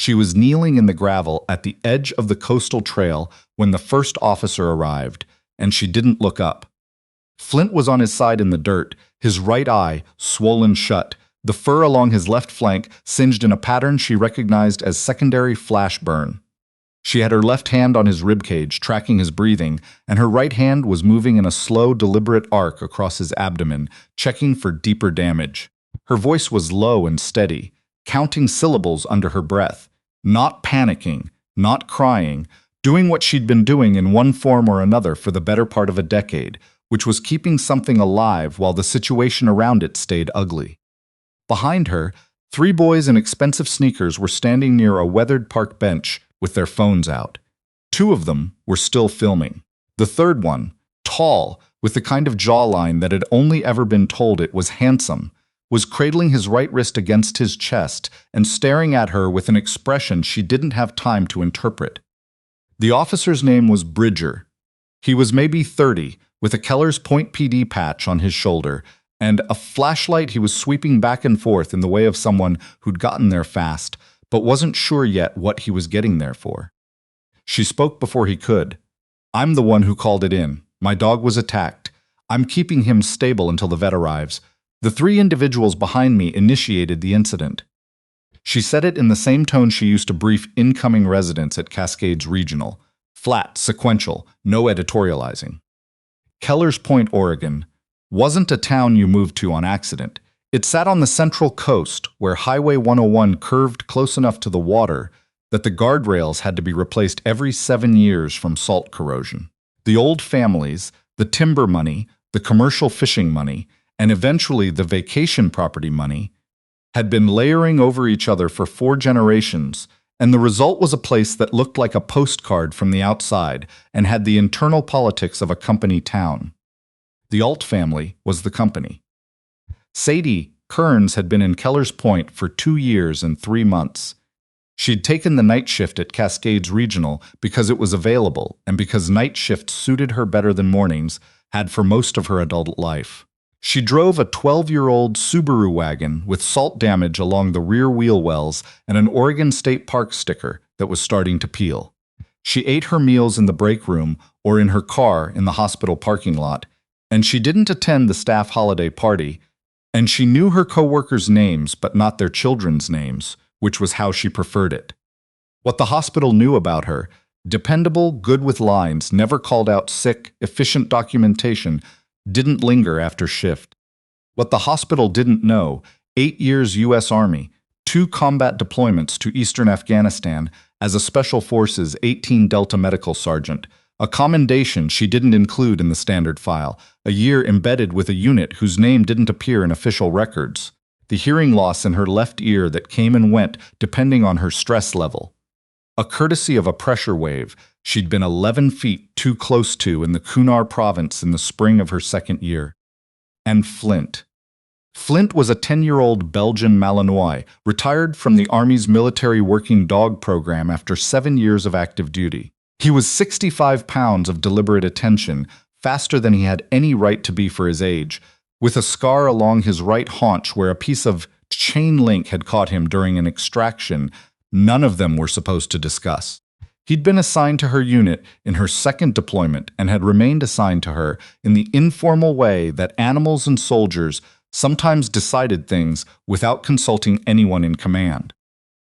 She was kneeling in the gravel at the edge of the coastal trail when the first officer arrived, and she didn't look up. Flint was on his side in the dirt, his right eye swollen shut, the fur along his left flank singed in a pattern she recognized as secondary flash burn. She had her left hand on his ribcage, tracking his breathing, and her right hand was moving in a slow, deliberate arc across his abdomen, checking for deeper damage. Her voice was low and steady, counting syllables under her breath, not panicking, not crying, doing what she'd been doing in one form or another for the better part of a decade, which was keeping something alive while the situation around it stayed ugly. Behind her, 3 boys in expensive sneakers were standing near a weathered park bench with their phones out. 2 of them were still filming. The third one, tall, with the kind of jawline that had only ever been told it was handsome, was cradling his right wrist against his chest and staring at her with an expression she didn't have time to interpret. The officer's name was Bridger. He was maybe 30, with a Keller's Point PD patch on his shoulder, and a flashlight he was sweeping back and forth in the way of someone who'd gotten there fast, but wasn't sure yet what he was getting there for. She spoke before he could. "I'm the one who called it in. My dog was attacked. I'm keeping him stable until the vet arrives. The 3 individuals behind me initiated the incident." She said it in the same tone she used to brief incoming residents at Cascades Regional. Flat, sequential, no editorializing. Keller's Point, Oregon, wasn't a town you moved to on accident. It sat on the central coast, where Highway 101 curved close enough to the water that the guardrails had to be replaced every 7 years from salt corrosion. The old families, the timber money, the commercial fishing money, and eventually the vacation property money, had been layering over each other for 4 generations, and the result was a place that looked like a postcard from the outside and had the internal politics of a company town. The Alt family was the company. Sadie Kerns had been in Keller's Point for 2 years and 3 months. She'd taken the night shift at Cascades Regional because it was available and because night shifts suited her better than mornings had for most of her adult life. She drove a 12-year-old Subaru wagon with salt damage along the rear wheel wells and an Oregon State Park sticker that was starting to peel. She ate her meals in the break room or in her car in the hospital parking lot, and she didn't attend the staff holiday party, and she knew her coworkers' names but not their children's names, which was how she preferred it. What the hospital knew about her, dependable, good with lines, never called out sick, efficient documentation, didn't linger after shift. What the hospital didn't know, 8 years U.S. Army, 2 combat deployments to eastern Afghanistan as a Special Forces 18 Delta Medical Sergeant, a commendation she didn't include in the standard file, a year embedded with a unit whose name didn't appear in official records, the hearing loss in her left ear that came and went depending on her stress level. A courtesy of a pressure wave she'd been 11 feet too close to in the Kunar province in the spring of her 2nd year. And Flint. Flint was a 10-year-old Belgian Malinois, retired from the Army's military working dog program after 7 years of active duty. He was 65 pounds of deliberate attention, faster than he had any right to be for his age, with a scar along his right haunch where a piece of chain link had caught him during an extraction none of them were supposed to discuss. He'd been assigned to her unit in her 2nd deployment and had remained assigned to her in the informal way that animals and soldiers sometimes decided things without consulting anyone in command.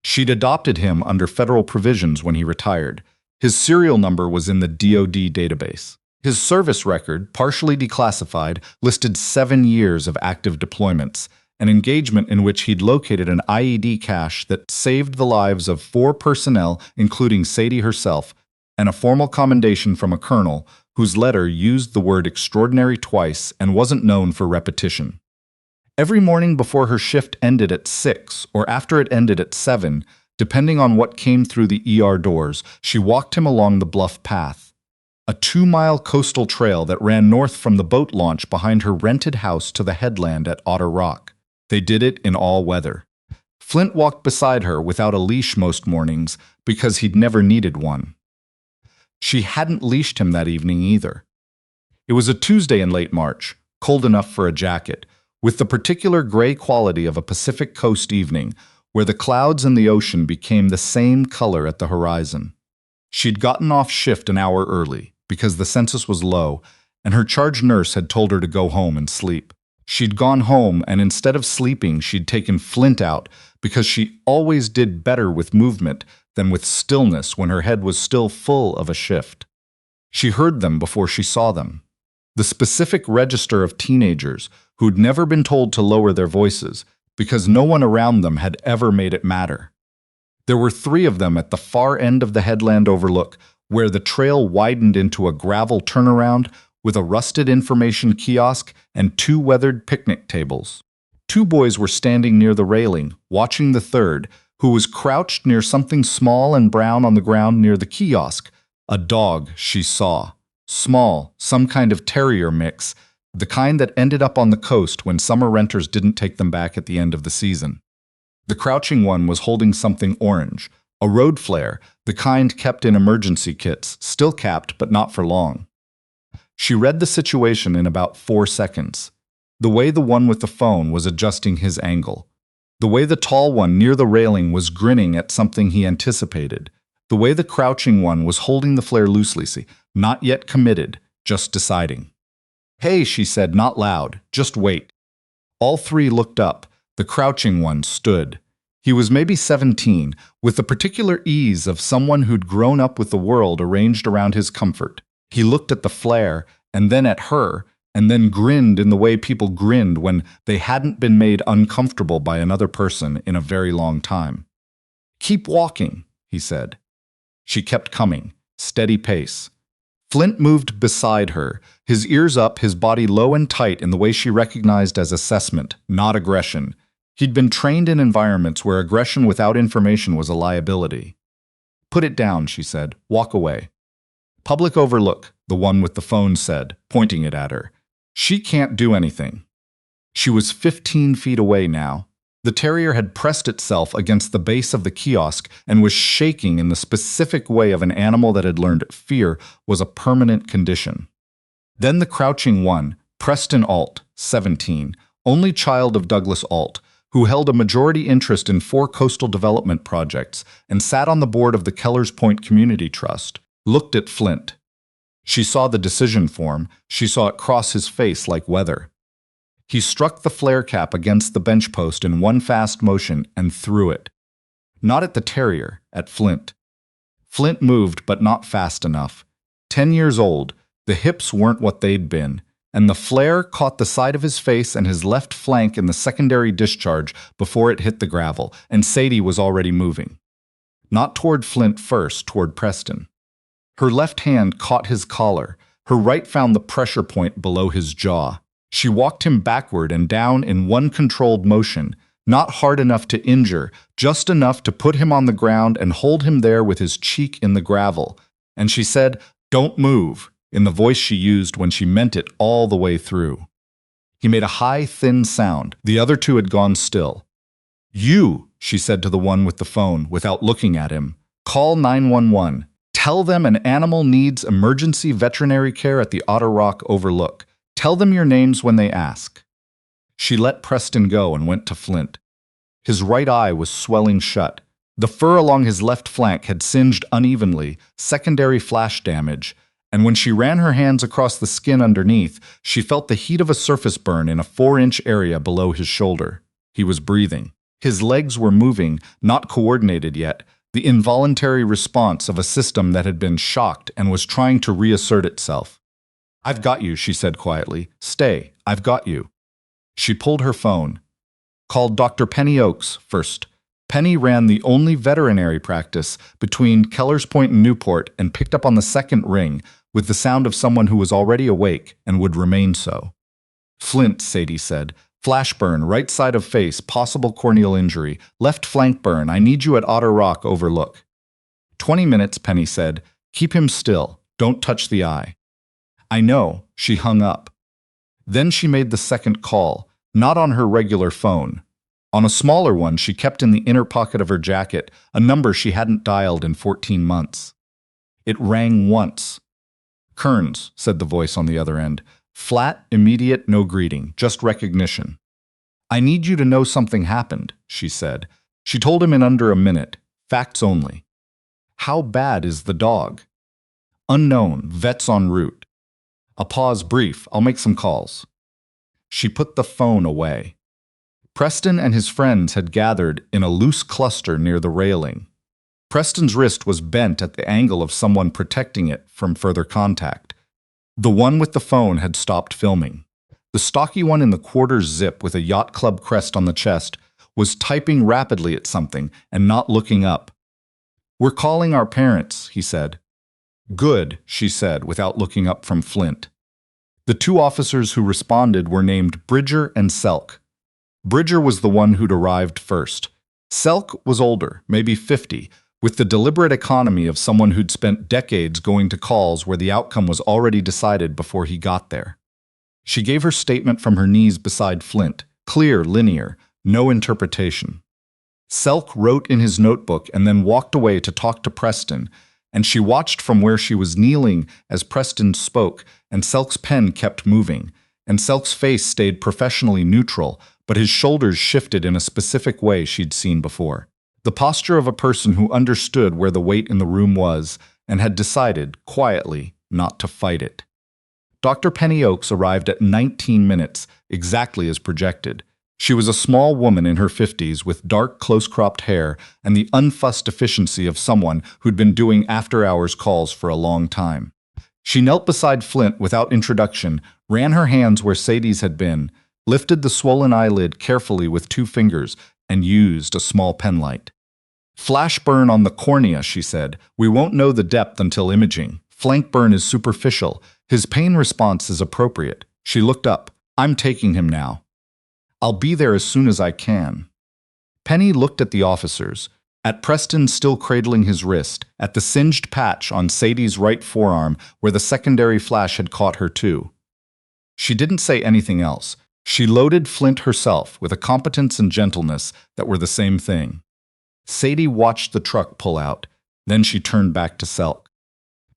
She'd adopted him under federal provisions when he retired. His serial number was in the DoD database. His service record, partially declassified, listed 7 years of active deployments, an engagement in which he'd located an IED cache that saved the lives of 4 personnel, including Sadie herself, and a formal commendation from a colonel whose letter used the word extraordinary twice and wasn't known for repetition. Every morning before her shift ended at 6 or after it ended at 7, depending on what came through the ER doors, she walked him along the bluff path, a 2-mile coastal trail that ran north from the boat launch behind her rented house to the headland at Otter Rock. They did it in all weather. Flint walked beside her without a leash most mornings because he'd never needed one. She hadn't leashed him that evening either. It was a Tuesday in late March, cold enough for a jacket, with the particular gray quality of a Pacific Coast evening, where the clouds and the ocean became the same color at the horizon. She'd gotten off shift an hour early because the census was low, and her charge nurse had told her to go home and sleep. She'd gone home, and instead of sleeping, she'd taken Flint out because she always did better with movement than with stillness when her head was still full of a shift. She heard them before she saw them. The specific register of teenagers who'd never been told to lower their voices because no one around them had ever made it matter. There were 3 of them at the far end of the headland overlook, where the trail widened into a gravel turnaround with a rusted information kiosk and 2 weathered picnic tables. 2 boys were standing near the railing, watching the third, who was crouched near something small and brown on the ground near the kiosk. A dog, she saw. Small, some kind of terrier mix, the kind that ended up on the coast when summer renters didn't take them back at the end of the season. The crouching one was holding something orange, a road flare, the kind kept in emergency kits, still capped but not for long. She read the situation in about 4 seconds. The way the one with the phone was adjusting his angle. The way the tall one near the railing was grinning at something he anticipated. The way the crouching one was holding the flare loosely, not yet committed, just deciding. "Hey," she said, not loud, "just wait." All 3 looked up. The crouching one stood. He was maybe 17, with the particular ease of someone who'd grown up with the world arranged around his comfort. He looked at the flare, and then at her, and then grinned in the way people grinned when they hadn't been made uncomfortable by another person in a very long time. "Keep walking," he said. She kept coming, steady pace. Flint moved beside her, his ears up, his body low and tight in the way she recognized as assessment, not aggression. He'd been trained in environments where aggression without information was a liability. "Put it down," she said. "Walk away." "Public overlook," the one with the phone said, pointing it at her. "She can't do anything." She was 15 feet away now. The terrier had pressed itself against the base of the kiosk and was shaking in the specific way of an animal that had learned fear was a permanent condition. Then the crouching one, Preston Alt, 17, only child of Douglas Alt, who held a majority interest in 4 coastal development projects and sat on the board of the Keller's Point Community Trust, looked at Flint. She saw the decision form. She saw it cross his face like weather. He struck the flare cap against the bench post in one fast motion and threw it. Not at the terrier, at Flint. Flint moved, but not fast enough. 10 years old, the hips weren't what they'd been, and the flare caught the side of his face and his left flank in the secondary discharge before it hit the gravel, and Sadie was already moving. Not toward Flint first, toward Preston. Her left hand caught his collar. Her right found the pressure point below his jaw. She walked him backward and down in one controlled motion, not hard enough to injure, just enough to put him on the ground and hold him there with his cheek in the gravel. And she said, "Don't move," in the voice she used when she meant it all the way through. He made a high, thin sound. The other 2 had gone still. "You," she said to the one with the phone, without looking at him, "call 911. Tell them an animal needs emergency veterinary care at the Otter Rock Overlook. Tell them your names when they ask." She let Preston go and went to Flint. His right eye was swelling shut. The fur along his left flank had singed unevenly, secondary flash damage, and when she ran her hands across the skin underneath, she felt the heat of a surface burn in a 4-inch area below his shoulder. He was breathing. His legs were moving, not coordinated yet, the involuntary response of a system that had been shocked and was trying to reassert itself. "I've got you," she said quietly. "Stay, I've got you." She pulled her phone. Called Dr. Penny Oakes first. Penny ran the only veterinary practice between Keller's Point and Newport and picked up on the second ring with the sound of someone who was already awake and would remain so. "Flint," Sadie said. "Flash burn, right side of face, possible corneal injury. Left flank burn. I need you at Otter Rock Overlook." 20 minutes, Penny said. "Keep him still. Don't touch the eye." "I know." She hung up. Then she made the second call, not on her regular phone. On a smaller one she kept in the inner pocket of her jacket, a number she hadn't dialed in 14 months. It rang once. "Kerns," said the voice on the other end. Flat, immediate, no greeting, just recognition. "I need you to know something happened," she said. She told him in under a minute, facts only. How bad is the dog? Unknown, vets en route. A pause brief, I'll make some calls. She put the phone away. Preston and his friends had gathered in a loose cluster near the railing. Preston's wrist was bent at the angle of someone protecting it from further contact. The one with the phone had stopped filming. The stocky one in the quarter zip with a yacht club crest on the chest was typing rapidly at something and not looking up. We're calling our parents, he said. Good, she said, without looking up from Flint. The two officers who responded were named Bridger and Selk. Bridger was the one who'd arrived first. Selk was older, maybe 50, with the deliberate economy of someone who'd spent decades going to calls where the outcome was already decided before he got there. She gave her statement from her knees beside Flint, clear, linear, no interpretation. Selk wrote in his notebook and then walked away to talk to Preston, and she watched from where she was kneeling as Preston spoke, and Selk's pen kept moving, and Selk's face stayed professionally neutral, but his shoulders shifted in a specific way she'd seen before. The posture of a person who understood where the weight in the room was and had decided, quietly, not to fight it. Dr. Penny Oakes arrived at 19 minutes, exactly as projected. She was a small woman in her 50s with dark, close-cropped hair and the unfussed efficiency of someone who'd been doing after-hours calls for a long time. She knelt beside Flint without introduction, ran her hands where Sadie's had been, lifted the swollen eyelid carefully with 2 fingers, and used a small penlight. Flash burn on the cornea, she said. We won't know the depth until imaging. Flank burn is superficial. His pain response is appropriate. She looked up. I'm taking him now. I'll be there as soon as I can. Penny looked at the officers, at Preston still cradling his wrist, at the singed patch on Sadie's right forearm where the secondary flash had caught her too. She didn't say anything else. She loaded Flint herself with a competence and gentleness that were the same thing. Sadie watched the truck pull out. Then she turned back to Selk.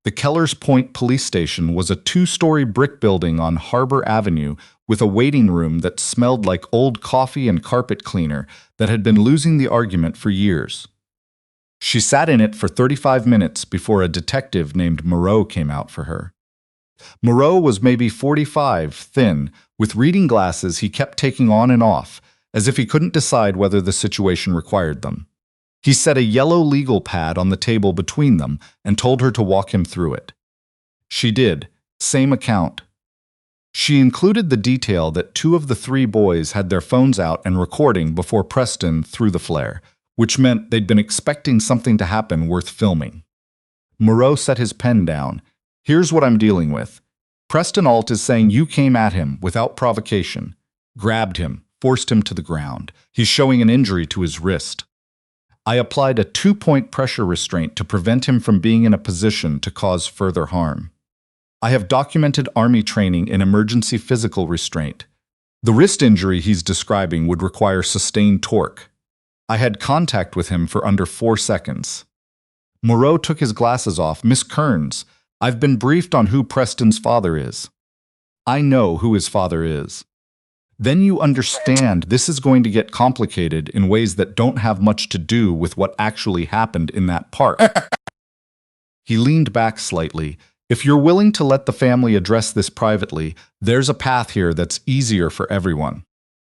The Keller's Point police station was a 2-story brick building on Harbor Avenue with a waiting room that smelled like old coffee and carpet cleaner that had been losing the argument for years. She sat in it for 35 minutes before a detective named Moreau came out for her. Moreau was maybe 45, thin. With reading glasses he kept taking on and off, as if he couldn't decide whether the situation required them. He set a yellow legal pad on the table between them and told her to walk him through it. She did. Same account. She included the detail that 2 of the 3 boys had their phones out and recording before Preston threw the flare, which meant they'd been expecting something to happen worth filming. Moreau set his pen down. Here's what I'm dealing with. Preston Alt is saying you came at him without provocation, grabbed him, forced him to the ground. He's showing an injury to his wrist. I applied a 2-point pressure restraint to prevent him from being in a position to cause further harm. I have documented Army training in emergency physical restraint. The wrist injury he's describing would require sustained torque. I had contact with him for under 4 seconds. Moreau took his glasses off. Miss Kerns, I've been briefed on who Preston's father is. I know who his father is. Then you understand this is going to get complicated in ways that don't have much to do with what actually happened in that park. He leaned back slightly. If you're willing to let the family address this privately, there's a path here that's easier for everyone.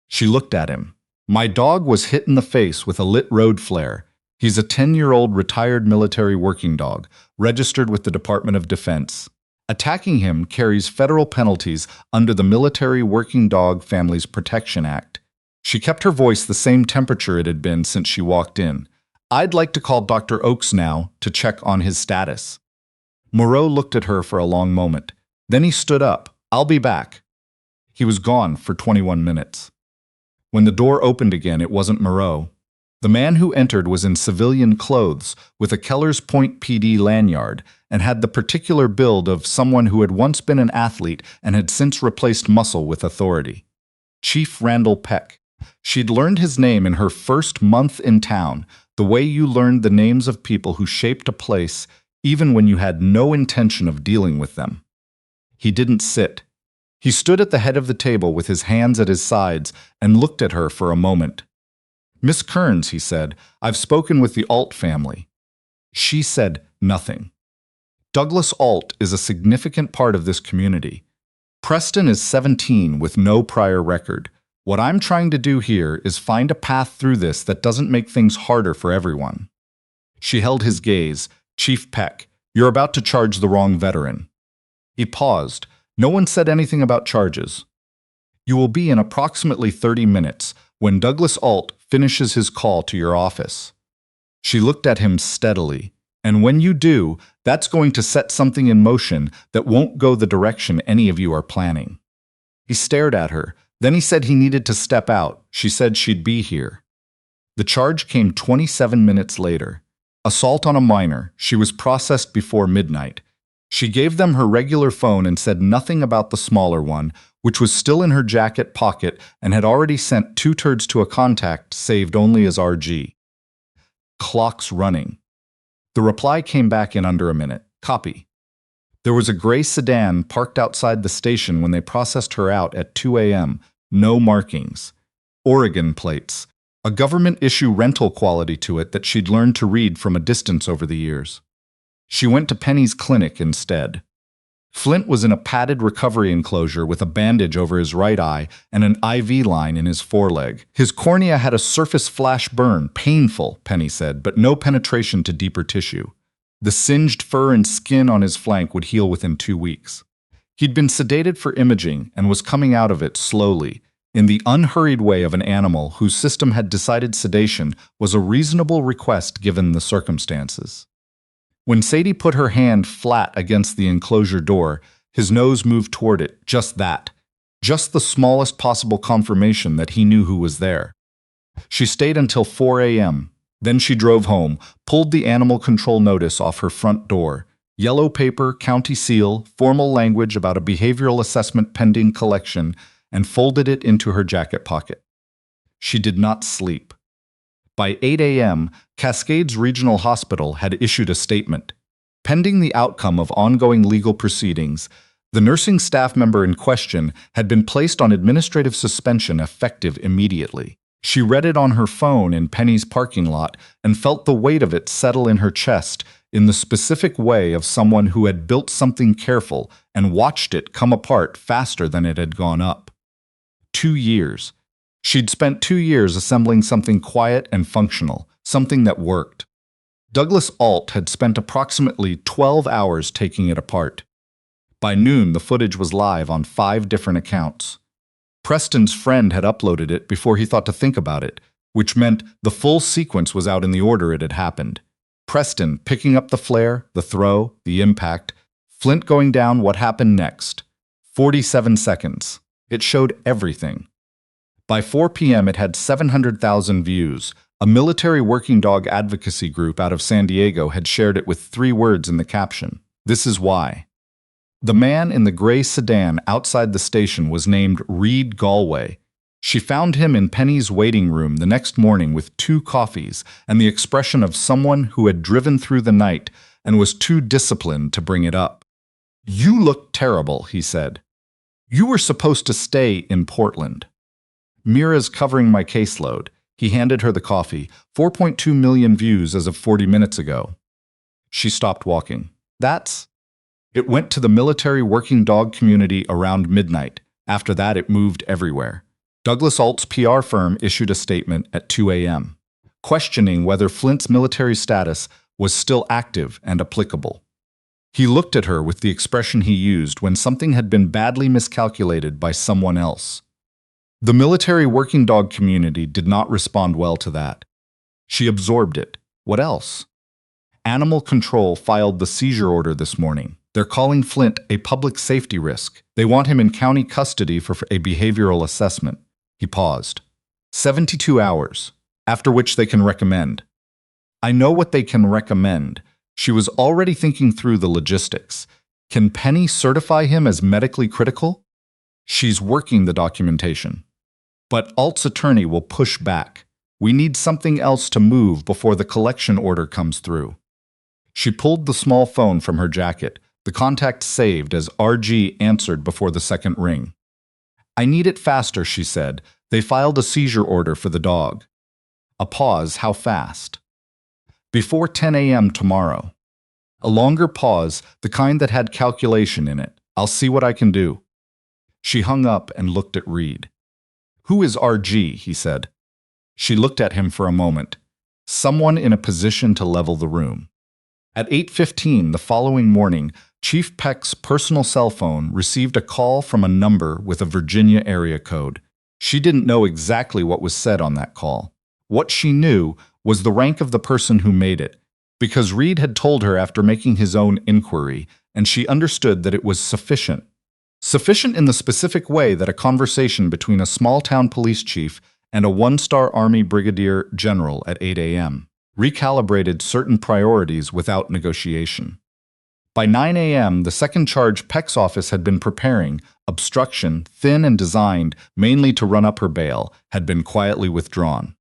She looked at him. My dog was hit in the face with a lit road flare. He's a 10-year-old retired military working dog, registered with the Department of Defense. Attacking him carries federal penalties under the Military Working Dog Families Protection Act. She kept her voice the same temperature it had been since she walked in. I'd like to call Dr. Oakes now to check on his status. Moreau looked at her for a long moment. Then he stood up. I'll be back. He was gone for 21 minutes. When the door opened again, it wasn't Moreau. The man who entered was in civilian clothes with a Keller's Point PD lanyard and had the particular build of someone who had once been an athlete and had since replaced muscle with authority. Chief Randall Peck. She'd learned his name in her first month in town, the way you learned the names of people who shaped a place even when you had no intention of dealing with them. He didn't sit. He stood at the head of the table with his hands at his sides and looked at her for a moment. Miss Kerns, he said, I've spoken with the Alt family. She said nothing. Douglas Alt is a significant part of this community. Preston is 17 with no prior record. What I'm trying to do here is find a path through this that doesn't make things harder for everyone. She held his gaze. Chief Peck, you're about to charge the wrong veteran. He paused. No one said anything about charges. You will be in approximately 30 minutes when Douglas Alt finishes his call to your office. She looked at him steadily. And when you do, that's going to set something in motion that won't go the direction any of you are planning. He stared at her. Then he said he needed to step out. She said she'd be here. The charge came 27 minutes later. Assault on a minor. She was processed before midnight. She gave them her regular phone and said nothing about the smaller one, which was still in her jacket pocket and had already sent 2 turds to a contact saved only as RG. Clock's running. The reply came back in under a minute. Copy. There was a gray sedan parked outside the station when they processed her out at 2 a.m. No markings. Oregon plates. A government-issue rental quality to it that she'd learned to read from a distance over the years. She went to Penny's clinic instead. Flint was in a padded recovery enclosure with a bandage over his right eye and an IV line in his foreleg. His cornea had a surface flash burn, painful, Penny said, but no penetration to deeper tissue. The singed fur and skin on his flank would heal within 2 weeks. He'd been sedated for imaging and was coming out of it slowly, in the unhurried way of an animal whose system had decided sedation was a reasonable request given the circumstances. When Sadie put her hand flat against the enclosure door, his nose moved toward it, just that. Just the smallest possible confirmation that he knew who was there. She stayed until 4 a.m. Then she drove home, pulled the animal control notice off her front door. Yellow paper, county seal, formal language about a behavioral assessment pending collection, and folded it into her jacket pocket. She did not sleep. By 8 a.m., Cascades Regional Hospital had issued a statement. Pending the outcome of ongoing legal proceedings, the nursing staff member in question had been placed on administrative suspension effective immediately. She read it on her phone in Penny's parking lot and felt the weight of it settle in her chest in the specific way of someone who had built something careful and watched it come apart faster than it had gone up. 2 years. She'd spent 2 years assembling something quiet and functional, something that worked. Douglas Alt had spent approximately 12 hours taking it apart. By noon, the footage was live on 5 different accounts. Preston's friend had uploaded it before he thought to think about it, which meant the full sequence was out in the order it had happened. Preston picking up the flare, the throw, the impact, Flint going down, what happened next. 47 seconds. It showed everything. By 4 p.m. it had 700,000 views. A military working dog advocacy group out of San Diego had shared it with 3 words in the caption. This is why. The man in the gray sedan outside the station was named Reed Galway. She found him in Penny's waiting room the next morning with 2 coffees and the expression of someone who had driven through the night and was too disciplined to bring it up. You look terrible, he said. You were supposed to stay in Portland. Mira's covering my caseload. He handed her the coffee. 4.2 million views as of 40 minutes ago. She stopped walking. It went to the military working dog community around midnight. After that, it moved everywhere. Douglas Alt's PR firm issued a statement at 2 a.m., questioning whether Flint's military status was still active and applicable. He looked at her with the expression he used when something had been badly miscalculated by someone else. The military working dog community did not respond well to that. She absorbed it. What else? Animal Control filed the seizure order this morning. They're calling Flint a public safety risk. They want him in county custody for a behavioral assessment. He paused. 72 hours, after which they can recommend. I know what they can recommend. She was already thinking through the logistics. Can Penny certify him as medically critical? She's working the documentation. But Alt's attorney will push back. We need something else to move before the collection order comes through. She pulled the small phone from her jacket. The contact saved as RG answered before the second ring. I need it faster, she said. They filed a seizure order for the dog. A pause, how fast? Before 10 a.m. tomorrow. A longer pause, the kind that had calculation in it. I'll see what I can do. She hung up and looked at Reed. Who is RG? He said. She looked at him for a moment. Someone in a position to level the room. At 8:15 the following morning, Chief Peck's personal cell phone received a call from a number with a Virginia area code. She didn't know exactly what was said on that call. What she knew was the rank of the person who made it, because Reed had told her after making his own inquiry, and she understood that it was sufficient. Sufficient in the specific way that a conversation between a small-town police chief and a one-star Army brigadier general at 8 a.m. recalibrated certain priorities without negotiation. By 9 a.m., the second charge Peck's office had been preparing, obstruction, thin and designed mainly to run up her bail, had been quietly withdrawn.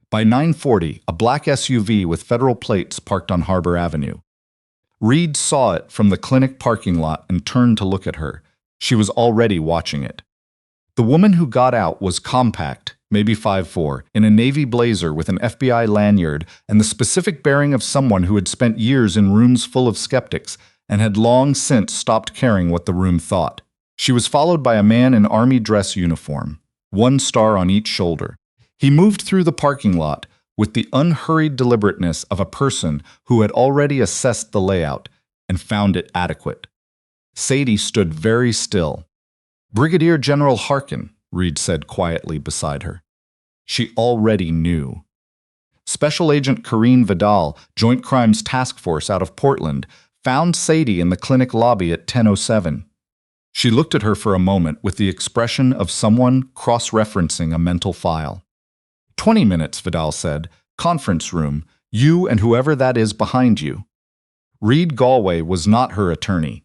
By 9:40, a black SUV with federal plates parked on Harbor Avenue. Reed saw it from the clinic parking lot and turned to look at her. She was already watching it. The woman who got out was compact, maybe 5'4", in a navy blazer with an FBI lanyard and the specific bearing of someone who had spent years in rooms full of skeptics and had long since stopped caring what the room thought. She was followed by a man in army dress uniform, one star on each shoulder. He moved through the parking lot with the unhurried deliberateness of a person who had already assessed the layout and found it adequate. Sadie stood very still. Brigadier General Harkin, Reed said quietly beside her. She already knew. Special Agent Karine Vidal, Joint Crimes Task Force out of Portland, found Sadie in the clinic lobby at 10:07. She looked at her for a moment with the expression of someone cross-referencing a mental file. 20 minutes, Vidal said. Conference room. You and whoever that is behind you. Reed Galway was not her attorney.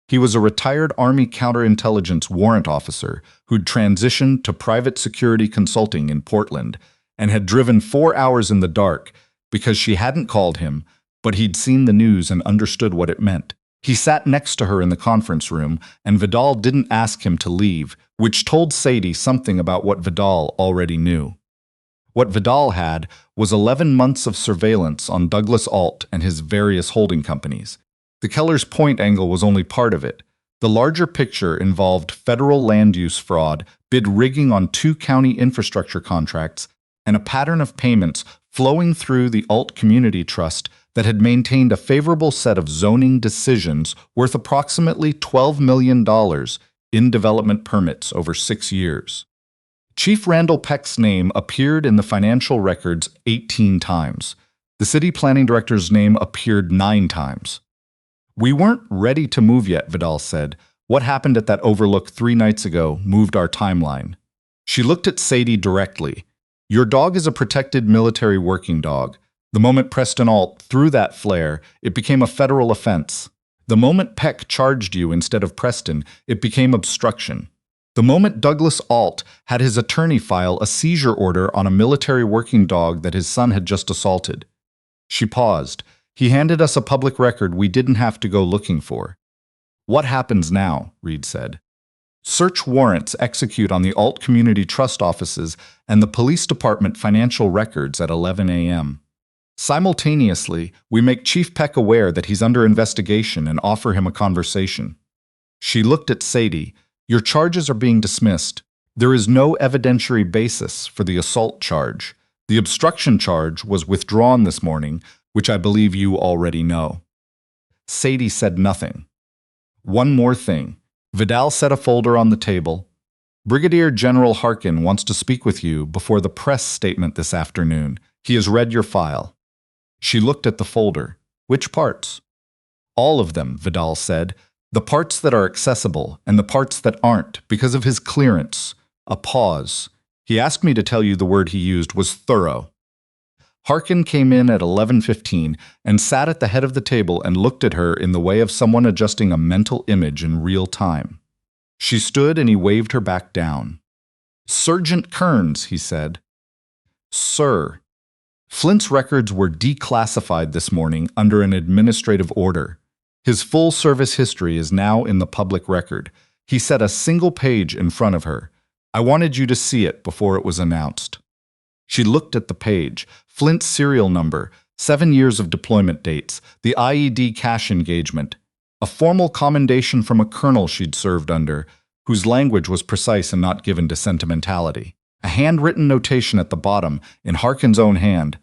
He was a retired Army counterintelligence warrant officer who'd transitioned to private security consulting in Portland and had driven 4 hours in the dark because she hadn't called him, but he'd seen the news and understood what it meant. He sat next to her in the conference room, and Vidal didn't ask him to leave, which told Sadie something about what Vidal already knew. What Vidal had was 11 months of surveillance on Douglas Alt and his various holding companies. The Keller's Point angle was only part of it. The larger picture involved federal land use fraud, bid rigging on 2 county infrastructure contracts, and a pattern of payments flowing through the Alt Community Trust that had maintained a favorable set of zoning decisions worth approximately $12 million in development permits over 6 years. Chief Randall Peck's name appeared in the financial records 18 times. The city planning director's name appeared 9 times. We weren't ready to move yet, Vidal said. What happened at that overlook 3 nights ago moved our timeline. She looked at Sadie directly. Your dog is a protected military working dog. The moment Preston Alt threw that flare, it became a federal offense. The moment Peck charged you instead of Preston, it became obstruction. The moment Douglas Alt had his attorney file a seizure order on a military working dog that his son had just assaulted. She paused. He handed us a public record we didn't have to go looking for. What happens now? Reed said. Search warrants execute on the Alt Community Trust offices and the police department financial records at 11 a.m. Simultaneously, we make Chief Peck aware that he's under investigation and offer him a conversation. She looked at Sadie. Your charges are being dismissed. There is no evidentiary basis for the assault charge. The obstruction charge was withdrawn this morning, which I believe you already know. Sadie said nothing. One more thing. Vidal set a folder on the table. Brigadier General Harkin wants to speak with you before the press statement this afternoon. He has read your file. She looked at the folder. Which parts? All of them, Vidal said. The parts that are accessible and the parts that aren't because of his clearance. A pause. He asked me to tell you the word he used was thorough. Harkin came in at 11:15 and sat at the head of the table and looked at her in the way of someone adjusting a mental image in real time. She stood and he waved her back down. Sergeant Kerns, he said. Sir. Flint's records were declassified this morning under an administrative order. His full service history is now in the public record. He set a single page in front of her. I wanted you to see it before it was announced. She looked at the page. Flint's serial number, 7 years of deployment dates, the IED cash engagement, a formal commendation from a colonel she'd served under, whose language was precise and not given to sentimentality. A handwritten notation at the bottom, in Harkin's own hand.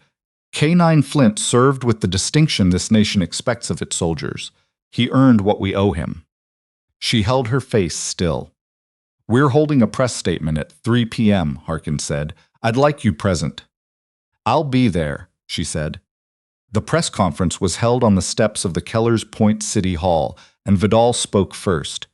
K9 Flint served with the distinction this nation expects of its soldiers. He earned what we owe him. She held her face still. "We're holding a press statement at 3 p.m., Harkin said. "I'd like you present." "I'll be there," she said. The press conference was held on the steps of the Keller's Point City Hall, and Vidal spoke first.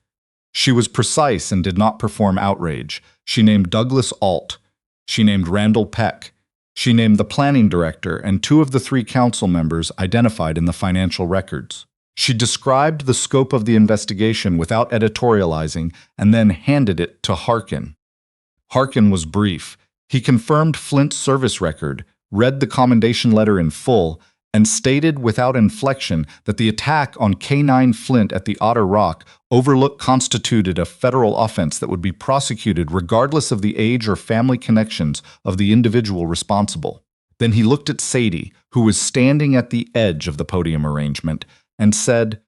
She was precise and did not perform outrage. She named Douglas Alt. She named Randall Peck. She named the planning director and 2 of the 3 council members identified in the financial records. She described the scope of the investigation without editorializing and then handed it to Harkin. Harkin was brief. He confirmed Flint's service record, read the commendation letter in full, and stated without inflection that the attack on K9 Flint at the Otter Rock overlook constituted a federal offense that would be prosecuted regardless of the age or family connections of the individual responsible. Then he looked at Sadie, who was standing at the edge of the podium arrangement, and said,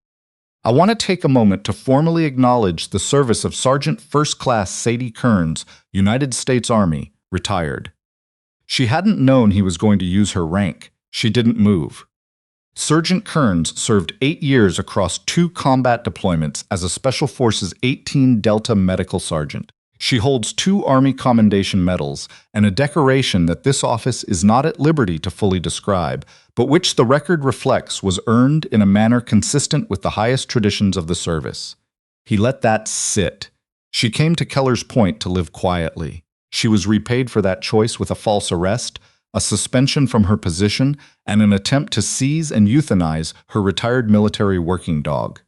"I want to take a moment to formally acknowledge the service of Sergeant First Class Sadie Kerns, United States Army, retired." She hadn't known he was going to use her rank. She didn't move. Sergeant Kerns served 8 years across 2 combat deployments as a Special Forces 18 Delta Medical Sergeant. She holds 2 Army Commendation Medals and a decoration that this office is not at liberty to fully describe, but which the record reflects was earned in a manner consistent with the highest traditions of the service. He let that sit. She came to Keller's Point to live quietly. She was repaid for that choice with a false arrest, a suspension from her position, and an attempt to seize and euthanize her retired military working dog.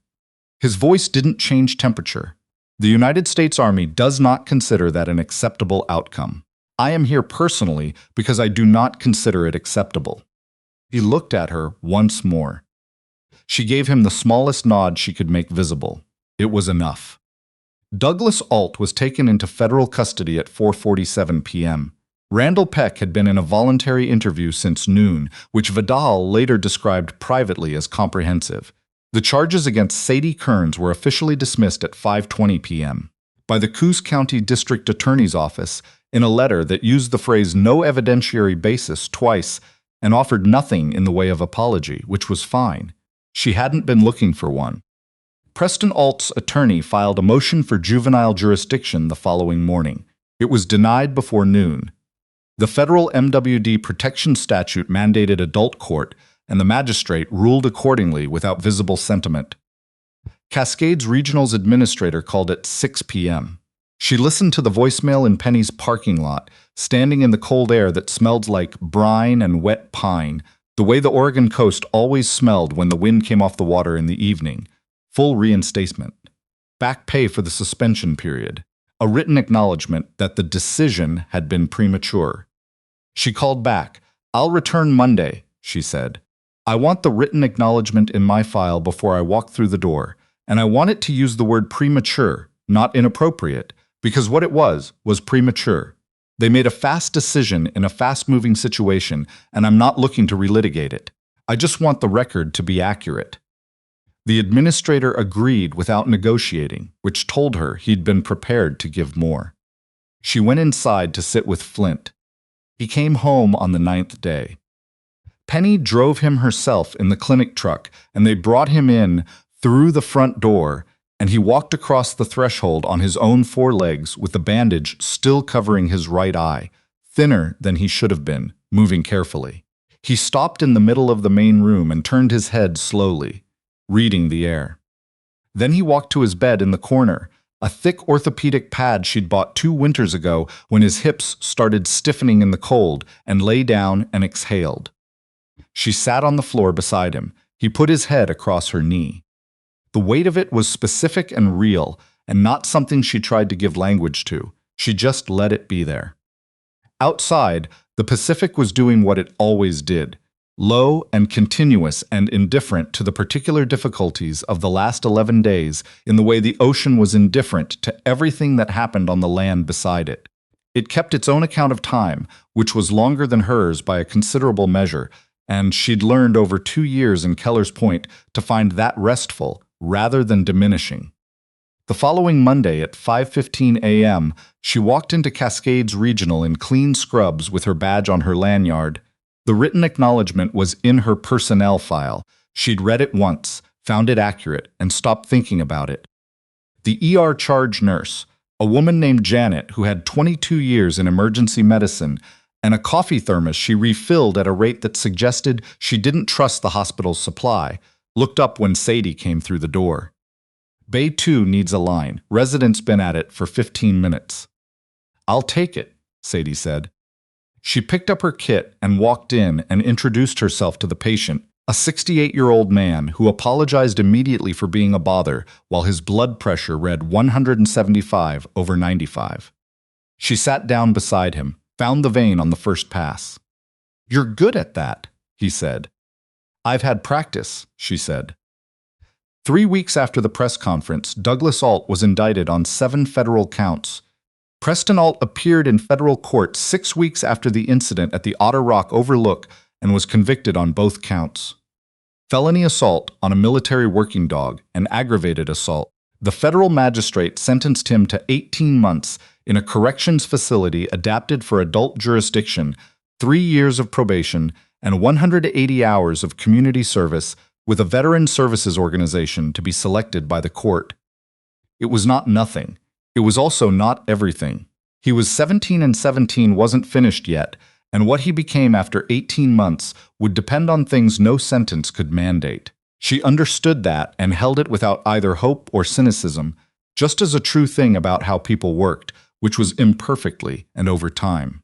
His voice didn't change temperature. The United States Army does not consider that an acceptable outcome. I am here personally because I do not consider it acceptable. He looked at her once more. She gave him the smallest nod she could make visible. It was enough. Douglas Alt was taken into federal custody at 4:47 p.m. Randall Peck had been in a voluntary interview since noon, which Vidal later described privately as comprehensive. The charges against Sadie Kerns were officially dismissed at 5:20 p.m. by the Coos County District Attorney's Office in a letter that used the phrase "no evidentiary basis" twice and offered nothing in the way of apology, which was fine. She hadn't been looking for one. Preston Alt's attorney filed a motion for juvenile jurisdiction the following morning. It was denied before noon. The federal MWD protection statute mandated adult court, and the magistrate ruled accordingly without visible sentiment. Cascades Regional's administrator called at 6 p.m. She listened to the voicemail in Penny's parking lot, standing in the cold air that smelled like brine and wet pine, the way the Oregon coast always smelled when the wind came off the water in the evening. Full reinstatement. Back pay for the suspension period. A written acknowledgement that the decision had been premature. She called back. "I'll return Monday," she said. "I want the written acknowledgement in my file before I walk through the door, and I want it to use the word premature, not inappropriate, because what it was premature. They made a fast decision in a fast-moving situation, and I'm not looking to relitigate it. I just want the record to be accurate." The administrator agreed without negotiating, which told her he'd been prepared to give more. She went inside to sit with Flint. He came home on the 9th day. Penny drove him herself in the clinic truck, and they brought him in through the front door, and he walked across the threshold on his own 4 legs with the bandage still covering his right eye, thinner than he should have been, moving carefully. He stopped in the middle of the main room and turned his head slowly, reading the air. Then he walked to his bed in the corner, a thick orthopedic pad she'd bought 2 winters ago when his hips started stiffening in the cold, and lay down and exhaled. She sat on the floor beside him. He put his head across her knee. The weight of it was specific and real, and not something she tried to give language to. She just let it be there. Outside, the Pacific was doing what it always did. Low and continuous and indifferent to the particular difficulties of the last 11 days in the way the ocean was indifferent to everything that happened on the land beside it. It kept its own account of time, which was longer than hers by a considerable measure, and she'd learned over 2 years in Keller's Point to find that restful rather than diminishing. The following Monday at 5:15 a.m., she walked into Cascades Regional in clean scrubs with her badge on her lanyard. The written acknowledgement was in her personnel file. She'd read it once, found it accurate, and stopped thinking about it. The ER charge nurse, a woman named Janet who had 22 years in emergency medicine, and a coffee thermos she refilled at a rate that suggested she didn't trust the hospital's supply, looked up when Sadie came through the door. Bay 2 needs a line. Resident's been at it for 15 minutes. I'll take it, Sadie said. She picked up her kit and walked in and introduced herself to the patient, a 68-year-old man who apologized immediately for being a bother while his blood pressure read 175/95. She sat down beside him, found the vein on the first pass. "You're good at that," he said. "I've had practice," she said. 3 weeks after the press conference, Douglas Alt was indicted on 7 federal counts. Preston Alt appeared in federal court 6 weeks after the incident at the Otter Rock Overlook and was convicted on both counts. Felony assault on a military working dog and aggravated assault. The federal magistrate sentenced him to 18 months in a corrections facility adapted for adult jurisdiction, 3 years of probation, and 180 hours of community service with a veteran services organization to be selected by the court. It was not nothing. It was also not everything. He was 17 and 17 wasn't finished yet, and what he became after 18 months would depend on things no sentence could mandate. She understood that and held it without either hope or cynicism, just as a true thing about how people worked, which was imperfectly and over time.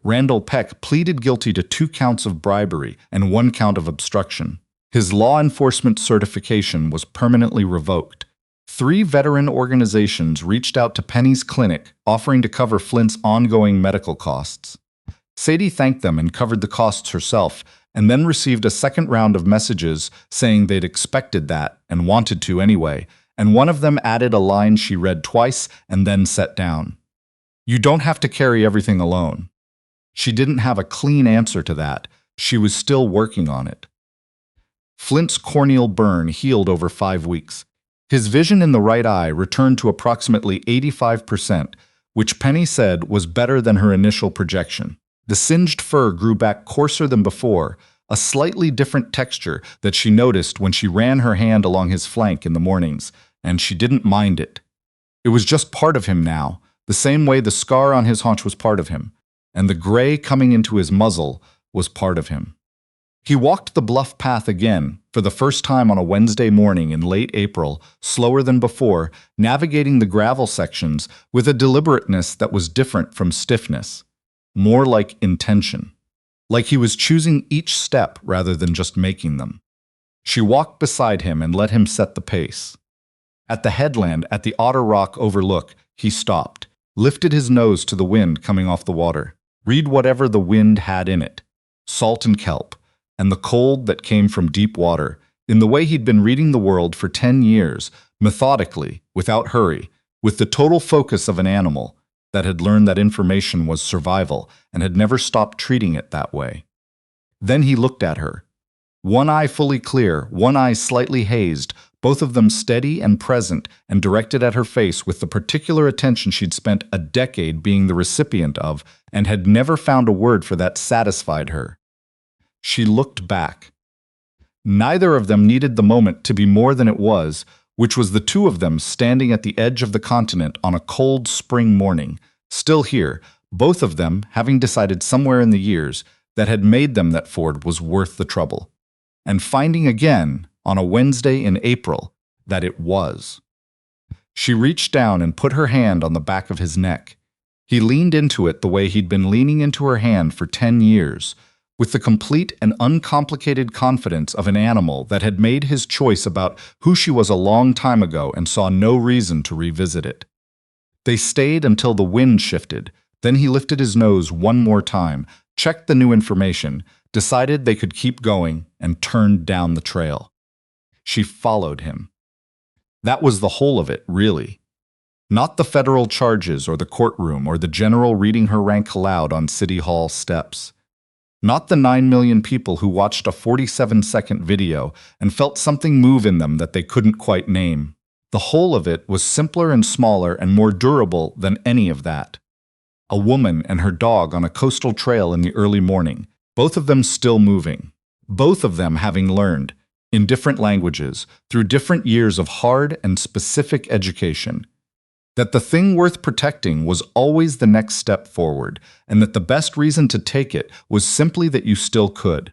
Randall Peck pleaded guilty to 2 counts of bribery and 1 count of obstruction. His law enforcement certification was permanently revoked. 3 veteran organizations reached out to Penny's clinic, offering to cover Flint's ongoing medical costs. Sadie thanked them and covered the costs herself, and then received a second round of messages saying they'd expected that and wanted to anyway, and one of them added a line she read twice and then set down. "You don't have to carry everything alone." She didn't have a clean answer to that. She was still working on it. Flint's corneal burn healed over 5 weeks. His vision in the right eye returned to approximately 85%, which Penny said was better than her initial projection. The singed fur grew back coarser than before, a slightly different texture that she noticed when she ran her hand along his flank in the mornings, and she didn't mind it. It was just part of him now, the same way the scar on his haunch was part of him, and the gray coming into his muzzle was part of him. He walked the bluff path again, for the first time on a Wednesday morning in late April, slower than before, navigating the gravel sections with a deliberateness that was different from stiffness, more like intention, like he was choosing each step rather than just making them. She walked beside him and let him set the pace. At the headland at the Otter Rock Overlook, he stopped, lifted his nose to the wind coming off the water. Read whatever the wind had in it, salt and kelp, and the cold that came from deep water, in the way he'd been reading the world for 10 years, methodically, without hurry, with the total focus of an animal that had learned that information was survival and had never stopped treating it that way. Then he looked at her. One eye fully clear, one eye slightly hazed, both of them steady and present and directed at her face with the particular attention she'd spent a decade being the recipient of and had never found a word for that satisfied her. She looked back. Neither of them needed the moment to be more than it was, which was the 2 of them standing at the edge of the continent on a cold spring morning, still here, both of them having decided somewhere in the years that had made them that Ford was worth the trouble, and finding again, on a Wednesday in April, that it was. She reached down and put her hand on the back of his neck. He leaned into it the way he'd been leaning into her hand for 10 years, with the complete and uncomplicated confidence of an animal that had made his choice about who she was a long time ago and saw no reason to revisit it. They stayed until the wind shifted. Then he lifted his nose one more time, checked the new information, decided they could keep going, and turned down the trail. She followed him. That was the whole of it, really. Not the federal charges or the courtroom or the general reading her rank aloud on City Hall steps. Not the 9 million people who watched a 47-second video and felt something move in them that they couldn't quite name. The whole of it was simpler and smaller and more durable than any of that. A woman and her dog on a coastal trail in the early morning, both of them still moving. Both of them having learned, in different languages, through different years of hard and specific education, that the thing worth protecting was always the next step forward, and that the best reason to take it was simply that you still could.